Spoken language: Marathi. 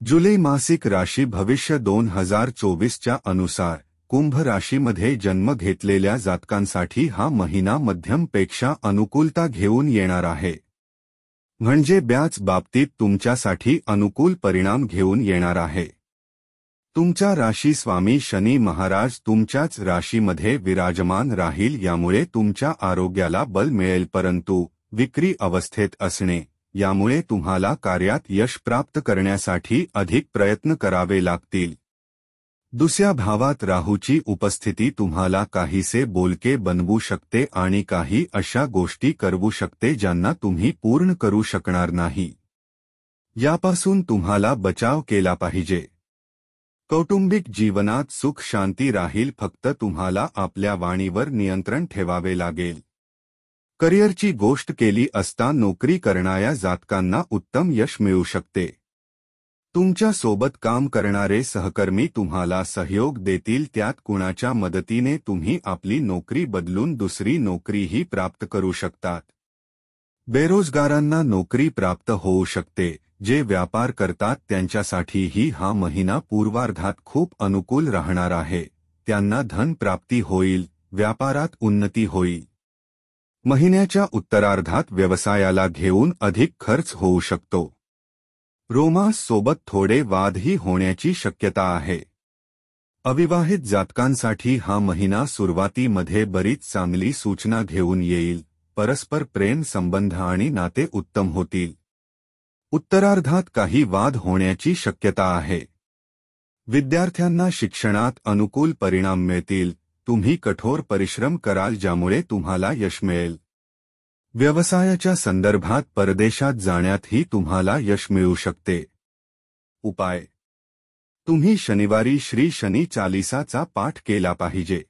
जुलै मासिक राशी भविष्य 2024च्या अनुसार कुंभ राशीमध्ये जन्म घेतलेल्या जातकांसाठी हा महिना मध्यमपेक्षा अनुकूलता घेऊन येणार आहे. म्हणजे बऱ्याच बाबतीत तुमच्यासाठी अनुकूल परिणाम घेऊन येणार आहे. तुमचा राशी स्वामी शनी महाराज तुमच्याच राशीमध्ये विराजमान राहील, यामुळे तुमच्या आरोग्याला बल मिळेल, परंतु विक्री अवस्थेत असणे यामुळे तुम्हाला कार्यात यश प्राप्त करण्यासाठी अधिक प्रयत्न करावे लागतील. दुसऱ्या भावात राहूची उपस्थिती तुम्हाला काहीसे बोलके बनवू शकते आणि काही अशा गोष्टी करवू शकते ज्यांना तुम्ही पूर्ण करू शकणार नाही. यापासून तुम्हाला बचाव केला पाहिजे. कौटुंबिक जीवनात सुख शांती राहील, फक्त तुम्हाला आपल्या वाणीवर नियंत्रण ठेवावे लागेल. करिअरची गोष्ट केली असता नोकरी करणाऱ्या जातकांना उत्तम यश मिळू शकते. तुमच्या सोबत काम करणारे सहकर्मी तुम्हाला सहयोग देतील, त्यात कुणाच्या मदतीने तुम्ही आपली नोकरी बदलून दुसरी नोकरीही प्राप्त करू शकतात. बेरोजगारांना नोकरी प्राप्त होऊ शकते. जे व्यापार करतात त्यांच्यासाठीही हा महिना पूर्वार्धात खूप अनुकूल राहणार आहे. त्यांना धन प्राप्ती होईल, व्यापारात उन्नती होईल. महिन्याच्या उत्तरार्धात व्यवसायाला घेऊन अधिक खर्च होऊ शकतो. रोमांस सोबत थोडे वादही होण्याची शक्यता आहे. अविवाहित जातकांसाठी हा महिना सुरुवातीमध्ये बरीच चांगली सूचना घेऊन येईल. परस्पर प्रेम संबंध आणि नाते उत्तम होतील. उत्तरार्धात काही वाद होण्याची शक्यता आहे. विद्यार्थ्यांना शिक्षणात अनुकूल परिणाम मिळतील. तुम्ही कठोर परिश्रम कराल, ज्यामुळे तुम्हाला यश मिळेल. व्यवसायाच्या संदर्भात परदेशात जाण्यातही तुम्हाला यश मिळू शकते. उपाय: तुम्ही शनिवारी श्री शनी चालीसाचा पाठ केला पाहिजे.